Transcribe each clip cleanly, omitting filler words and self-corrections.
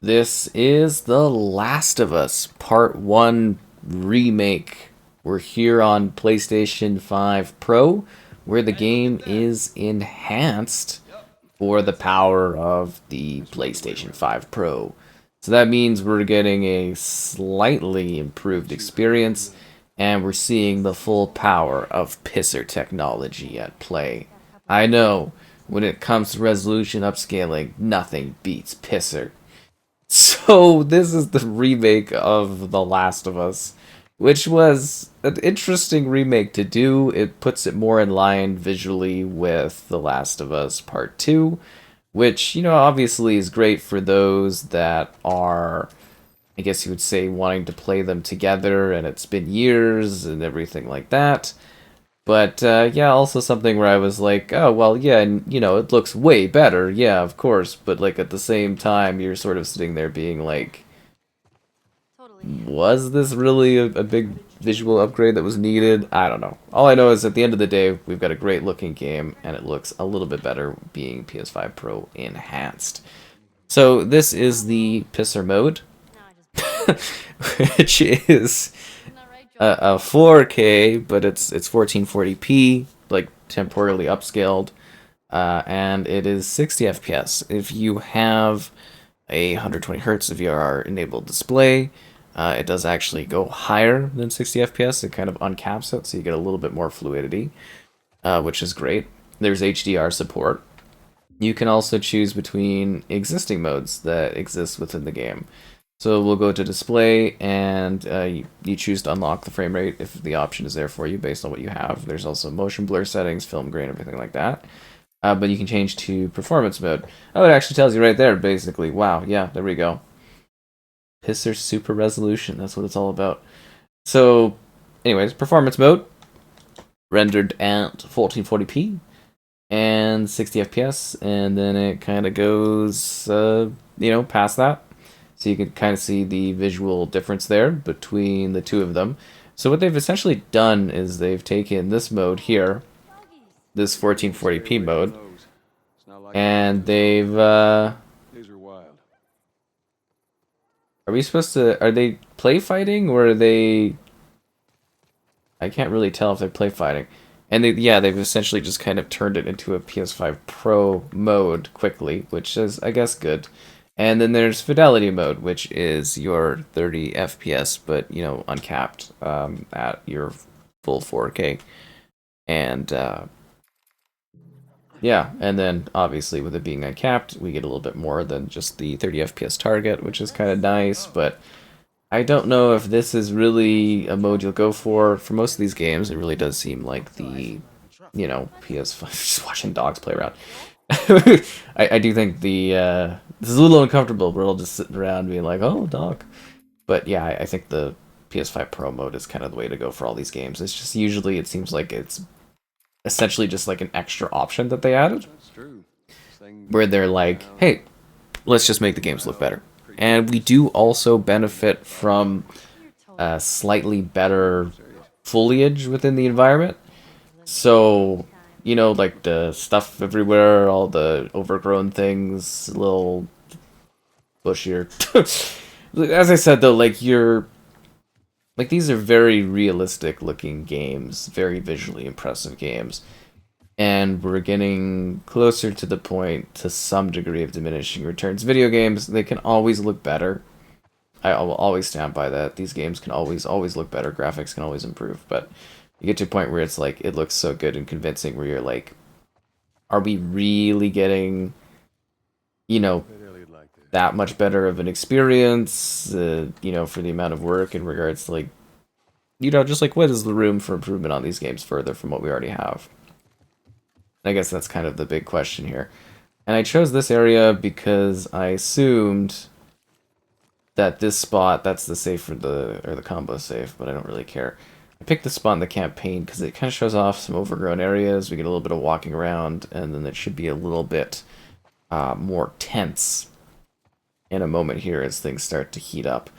This is The Last of Us Part 1 Remake. We're here on PlayStation 5 Pro, where the game is enhanced for the power of the PlayStation 5 Pro. So that means we're getting a slightly improved experience, and we're seeing the full power of pisser technology at play. I know, when it comes to resolution upscaling, nothing beats pisser. So this is the remake of The Last of Us, which was an interesting remake to do. It puts it more in line visually with The Last of Us Part 2, which, obviously is great for those that are, I guess you would say, wanting to play them together, and it's been years and everything like that. But yeah, also something where I was like, oh, well, yeah, and it looks way better, yeah, of course. But like at the same time, you're sort of sitting there being like, was this really a big visual upgrade that was needed? I don't know. All I know is at the end of the day, we've got a great looking game, and it looks a little bit better being PS5 Pro enhanced. So this is the pisser mode, which is a 4K, but it's 1440p, like temporarily upscaled, and it is 60 FPS. If you have a 120 hertz VRR enabled display, it does actually go higher than 60 FPS. It kind of uncaps it, so you get a little bit more fluidity, which is great. There's HDR support. You can also choose between existing modes that exist within the game. So we'll go to display, and you choose to unlock the frame rate if the option is there for you based on what you have. There's also motion blur settings, film grain, everything like that. But you can change to performance mode. Oh, it actually tells you right there, basically. Wow, yeah, there we go. Pisser Super Resolution, that's what it's all about. So, anyways, performance mode, rendered at 1440p and 60 FPS, and then it kind of goes, past that. So you can kind of see the visual difference there between the two of them. So what they've essentially done is they've taken this mode here, this 1440p mode, and they've, are we supposed to, are they play fighting, or are they, I can't really tell if they're play fighting. And they've essentially just kind of turned it into a PS5 Pro mode quickly, which is, I guess, good. And then there's fidelity mode, which is your 30 FPS, but uncapped at your full 4K. And yeah, and then obviously with it being uncapped, we get a little bit more than just the 30 FPS target, which is kind of nice. But I don't know if this is really a mode you'll go for. For most of these games, it really does seem like the PS5. Just watching dogs play around. I do think this is a little uncomfortable. We're all just sitting around being like, "Oh, dog," but yeah, I think the PS5 Pro mode is kind of the way to go for all these games. It's just usually it seems like it's essentially just like an extra option that they added, where they're like, "Hey, let's just make the games look better," and we do also benefit from slightly better foliage within the environment. So like the stuff everywhere, all the overgrown things, a little bushier. As I said, though, these are very realistic looking games, very visually impressive games. And we're getting closer to the point, to some degree, of diminishing returns. Video games, they can always look better. I will always stand by that. These games can always look better. Graphics can always improve, but you get to a point where it's like, it looks so good and convincing, where you're like, are we really getting, that much better of an experience, for the amount of work in regards to, like, just like, what is the room for improvement on these games further from what we already have? I guess that's kind of the big question here. And I chose this area because I assumed that this spot, that's the safe or the combo safe, but I don't really care. I picked this spot in the campaign because it kind of shows off some overgrown areas. We get a little bit of walking around, and then it should be a little bit more tense in a moment here as things start to heat up.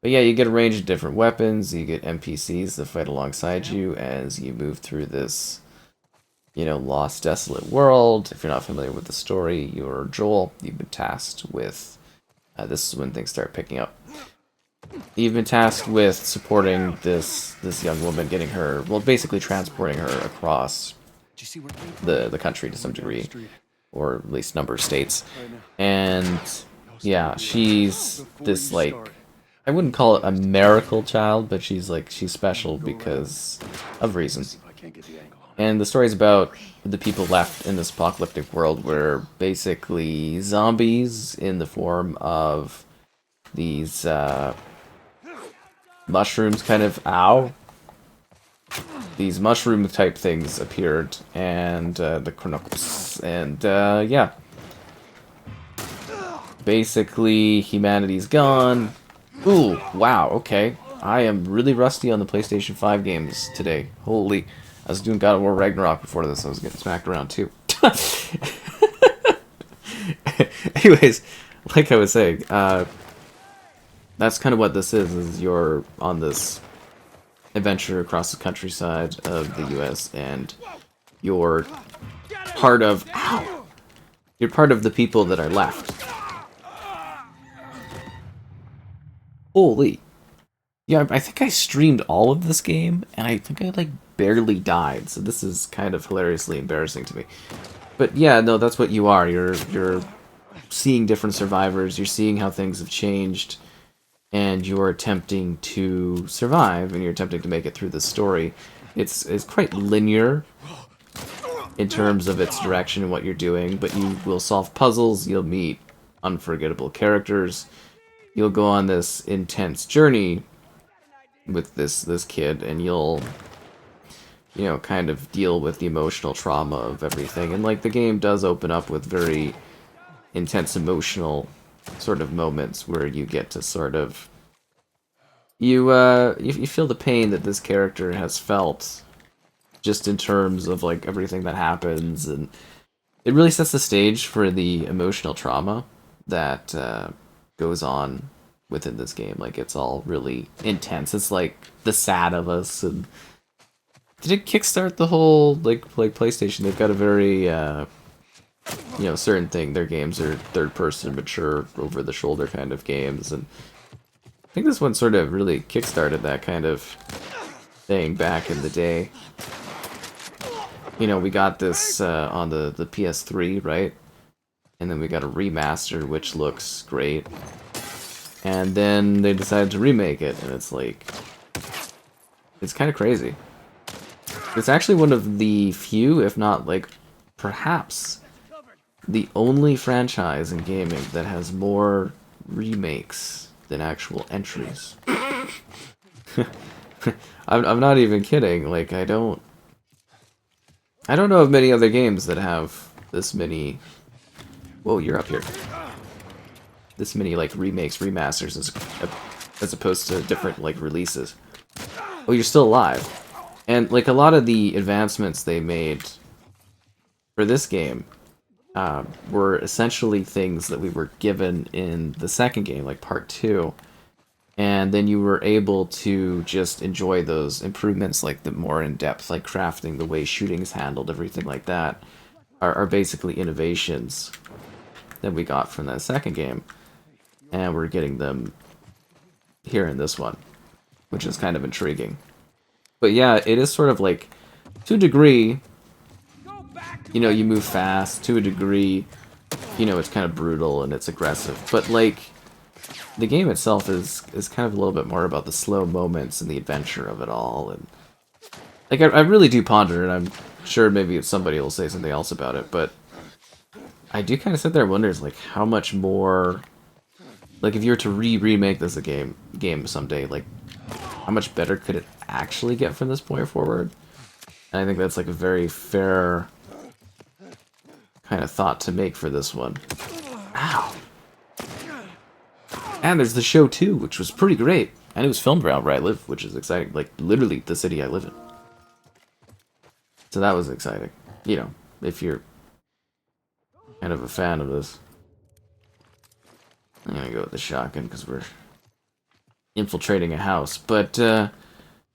But yeah, you get a range of different weapons. You get NPCs that fight alongside you as you move through this, lost, desolate world. If you're not familiar with the story, you're Joel. You've been tasked with This is when things start picking up. You've been tasked with supporting this young woman, getting her, well, basically transporting her across the country to some degree, or at least number of states. And yeah, she's this, like, I wouldn't call it a miracle child, but she's special because of reasons. And the story's about the people left in this apocalyptic world where basically zombies in the form of these mushrooms, kind of, these mushroom type things appeared, and the chronocops, and yeah, basically humanity's gone. Ooh, wow, okay. I am really rusty on the PlayStation 5 games today. Holy, I was doing God of War Ragnarok before this. I was getting smacked around too. Anyways, like I was saying, that's kind of what this is you're on this adventure across the countryside of the US, and you're part of... Ow! You're part of the people that are left. Holy. Yeah, I think I streamed all of this game, and I think I, like, barely died, so this is kind of hilariously embarrassing to me. But yeah, no, that's what you are. You're seeing different survivors, you're seeing how things have changed, and you're attempting to survive, and you're attempting to make it through the story. It's quite linear in terms of its direction and what you're doing, but you will solve puzzles, you'll meet unforgettable characters, you'll go on this intense journey with this kid, and you'll, you know, kind of deal with the emotional trauma of everything. And, like, the game does open up with very intense emotional sort of moments where you get to sort of... You feel the pain that this character has felt just in terms of, like, everything that happens, and it really sets the stage for the emotional trauma that goes on within this game. Like, it's all really intense. It's like the sad of us. And did it kickstart the whole like PlayStation? They've got a very you know, certain thing. Their games are third-person, mature, over-the-shoulder kind of games, and I think this one sort of really kickstarted that kind of thing back in the day. You know, we got this on the PS3, right? And then we got a remaster, which looks great. And then they decided to remake it, and it's like... It's kind of crazy. It's actually one of the few, if not, like, perhaps the only franchise in gaming that has more remakes than actual entries. I'm not even kidding. Like, I don't know of many other games that have this many... Whoa, you're up here. This many, like, remakes, remasters, as opposed to different, like, releases. Oh, you're still alive. And, like, a lot of the advancements they made for this game were essentially things that we were given in the second game, like Part 2. And then you were able to just enjoy those improvements, like the more in-depth, like crafting, the way shooting's handled, everything like that, are basically innovations that we got from that second game. And we're getting them here in this one, which is kind of intriguing. But yeah, it is sort of like, to a degree, you know, you move fast. To a degree, you know, it's kind of brutal and it's aggressive. But, like, the game itself is kind of a little bit more about the slow moments and the adventure of it all. And, like, I really do ponder, and I'm sure maybe somebody will say something else about it, but I do kind of sit there and wonder, like, how much more... Like, if you were to remake this game someday, like, how much better could it actually get from this point forward? And I think that's, like, a very fair kind of thought to make for this one. Ow! And there's the show, too, which was pretty great. And it was filmed around where I live, which is exciting. Like, literally the city I live in. So that was exciting. You know, if you're kind of a fan of this. I'm gonna go with the shotgun because we're infiltrating a house. But,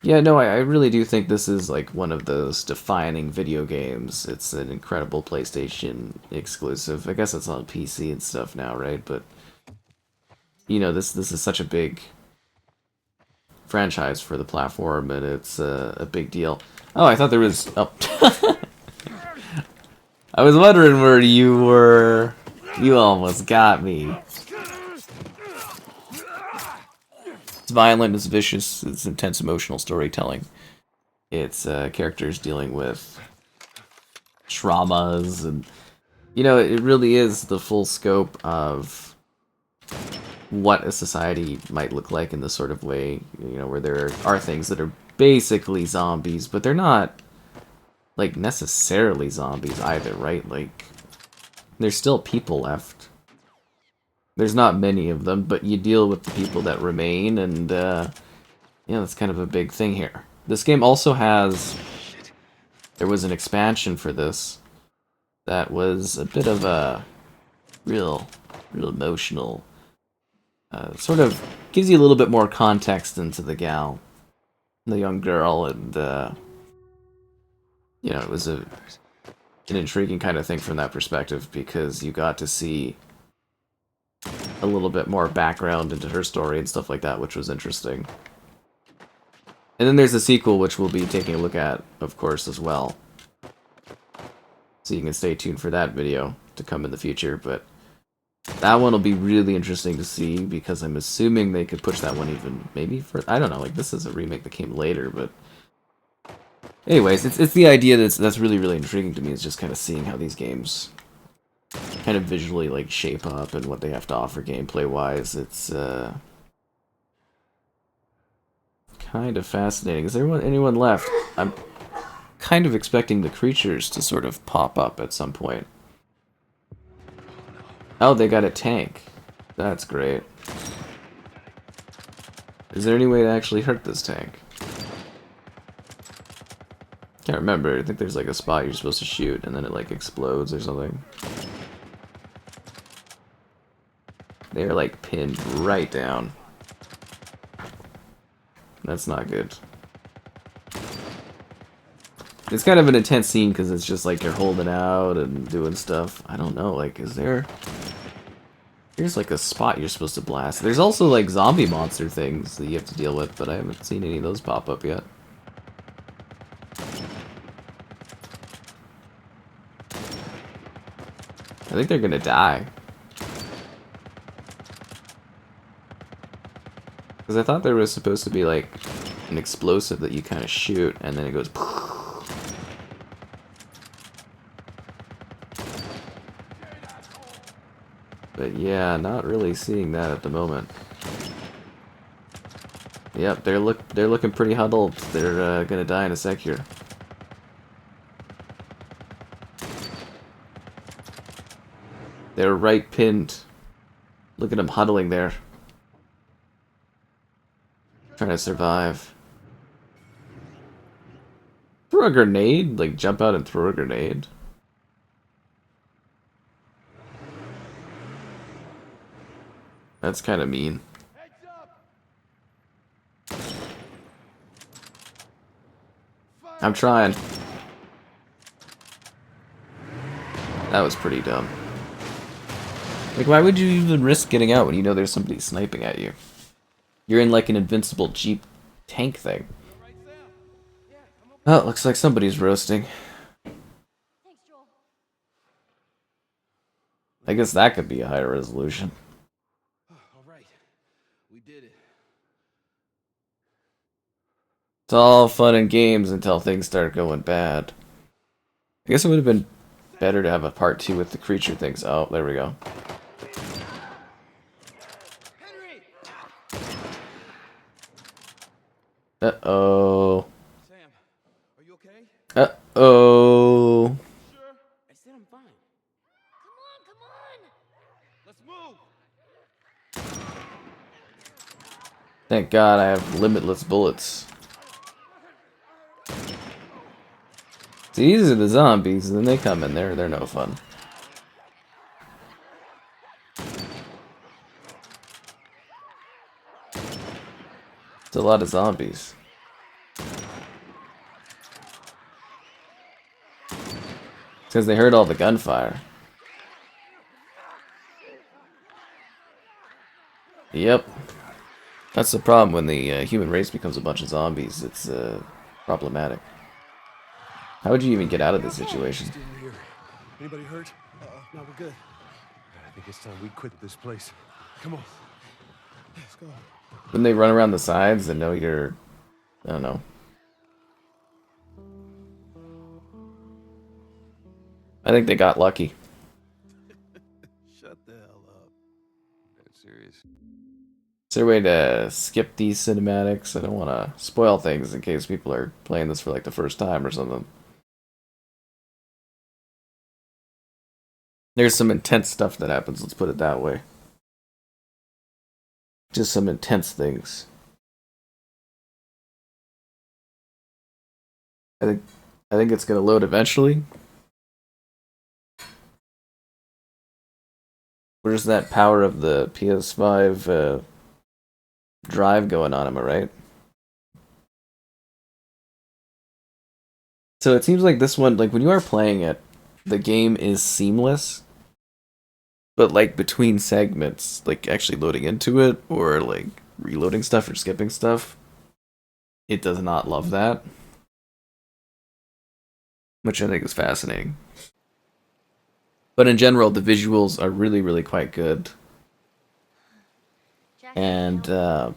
yeah, no, I really do think this is, like, one of those defining video games. It's an incredible PlayStation exclusive. I guess it's on PC and stuff now, right? But you know, this is such a big franchise for the platform, and it's a big deal. Oh, I thought there was. Oh, I was wondering where you were. You almost got me. It's violent, it's vicious, it's intense emotional storytelling. It's characters dealing with traumas, and you know, it really is the full scope of what a society might look like in this sort of way, you know, where there are things that are basically zombies, but they're not like necessarily zombies either, right? Like there's still people left. There's not many of them, but you deal with the people that remain, and yeah, that's kind of a big thing here. This game also has, there was an expansion for this that was a bit of a real emotional, sort of gives you a little bit more context into the gal, the young girl, and you know, it was an intriguing kind of thing from that perspective, because you got to see a little bit more background into her story and stuff like that, which was interesting. And then there's a sequel, which we'll be taking a look at, of course, as well. So you can stay tuned for that video to come in the future, but that one will be really interesting to see, because I'm assuming they could push that one even, maybe for, I don't know, like this is a remake that came later, but anyways, it's the idea that's really intriguing to me, is just kind of seeing how these games kind of visually like shape up and what they have to offer gameplay wise. It's kind of fascinating. Is there anyone left? I'm kind of expecting the creatures to sort of pop up at some point. Oh, they got a tank. That's great. Is there any way to actually hurt this tank? Can't remember. I think there's like a spot you're supposed to shoot and then it like explodes or something. They're like pinned right down. That's not good. It's kind of an intense scene because it's just like you're holding out and doing stuff. I don't know, like, is there... Here's like a spot you're supposed to blast. There's also like zombie monster things that you have to deal with, but I haven't seen any of those pop up yet. I think they're gonna die. Because I thought there was supposed to be like an explosive that you kind of shoot and then it goes... But yeah, not really seeing that at the moment. Yep, they're looking pretty huddled. They're gonna die in a sec here. They're right pinned. Look at them huddling there. Trying to survive. Throw a grenade? Like jump out and throw a grenade? That's kind of mean. I'm trying. That was pretty dumb. Like, why would you even risk getting out when you know there's somebody sniping at you? You're in like an invincible Jeep tank thing. Oh, it looks like somebody's roasting. Thanks, Joel. I guess that could be a higher resolution. All right, we did it. It's all fun and games until things start going bad. I guess it would have been better to have a part 2 with the creature things. Oh, there we go. Uh-oh. Sam, are you okay? Uh-oh. Sure. I said I'm fine. Come on! Let's move. Thank God I have limitless bullets. See, these are the zombies, and then they come in there. They're no fun. It's a lot of zombies. Because they heard all the gunfire. Yep. That's the problem when the human race becomes a bunch of zombies. It's problematic. How would you even get out of this situation? Still here. Anybody hurt? No, we're good. I think it's time we quit this place. Come on. Let's go. Wouldn't they run around the sides and know you're... I don't know. I think they got lucky. Shut the hell up. That's serious. Is there a way to skip these cinematics? I don't want to spoil things in case people are playing this for like the first time or something. There's some intense stuff that happens, let's put it that way. Just some intense things. I think it's gonna load eventually. Where's that power of the PS5 drive going on, am I right? So it seems like this one, like when you are playing it, the game is seamless. But like between segments, like actually loading into it or like reloading stuff or skipping stuff, it does not love that. Which I think is fascinating. But in general, the visuals are really, really quite good. And yeah,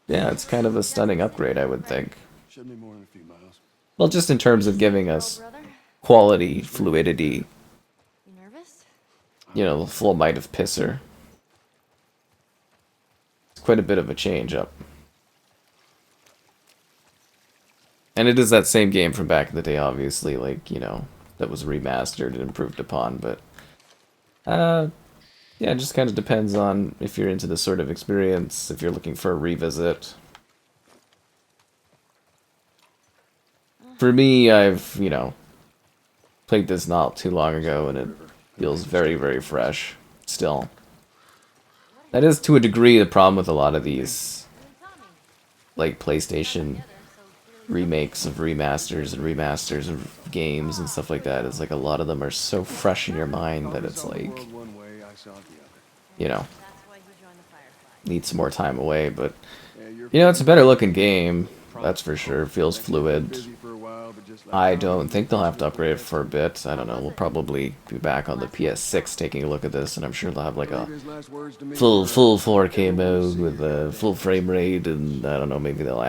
it's kind of a stunning upgrade, I would think. Should be more than a few miles. Well, just in terms of giving us quality, fluidity, You nervous? you know, the full might of Pisser. It's quite a bit of a change up. And it is that same game from back in the day, obviously, like, you know, that was remastered and improved upon, but yeah, it just kind of depends on if you're into this sort of experience, if you're looking for a revisit. For me, I've, you know, played this not too long ago, and it feels very, very fresh still. That is, to a degree, the problem with a lot of these, like, PlayStation remakes of remasters and remasters of games and stuff like that, is like a lot of them are so fresh in your mind that it's like, you know, need some more time away, but, you know, it's a better looking game, that's for sure, feels fluid. I don't think they'll have to upgrade it for a bit. I don't know. We'll probably be back on the PS6 taking a look at this, and I'm sure they'll have like a full 4K mode with a full frame rate, and I don't know. Maybe they'll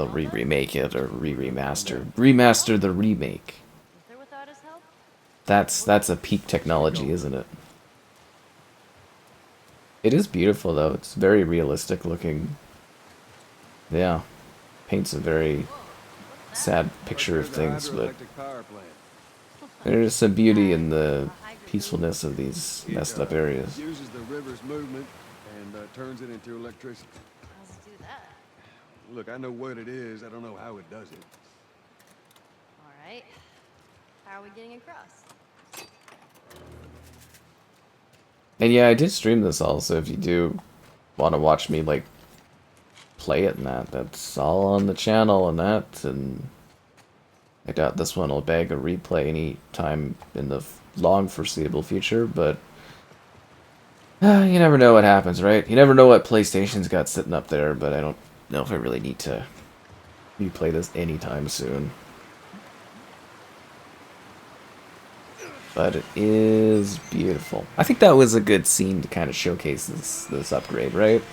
remake it or remaster the remake. That's a peak technology, isn't it? It is beautiful though. It's very realistic looking. Yeah, paints a very sad picture of things, but there's some beauty in the peacefulness of these messed up areas. Uses the river's movement and turns it into electricity. How does it do that? Look, I know what it is. I don't know how it does it. Alright. How are we getting across? And yeah, I did stream this also. If you do want to watch me like play it and that's all on the channel and that, and I doubt this one will bag a replay any time in the long foreseeable future, but you never know what happens, right? You never know what PlayStation's got sitting up there, but I don't know if I really need to replay this anytime soon. But it is beautiful. I think that was a good scene to kind of showcase this upgrade, right?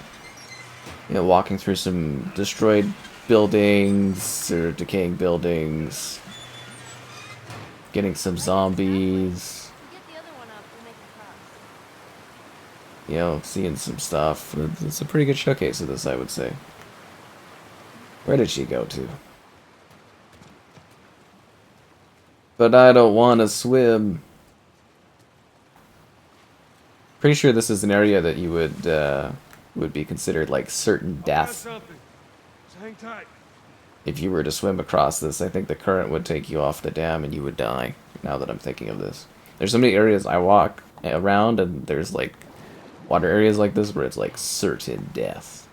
You know, walking through some destroyed buildings or decaying buildings, getting some zombies, Get the other one up, we'll make it cross. you know, seeing some stuff. It's a pretty good showcase of this, I would say. Where did she go to? But I don't want to swim. Pretty sure this is an area that you would be considered like certain death. Hang tight. If you were to swim across this, I think the current would take you off the dam and you would die, now that I'm thinking of this. There's so many areas I walk around and there's like water areas like this where it's like certain death.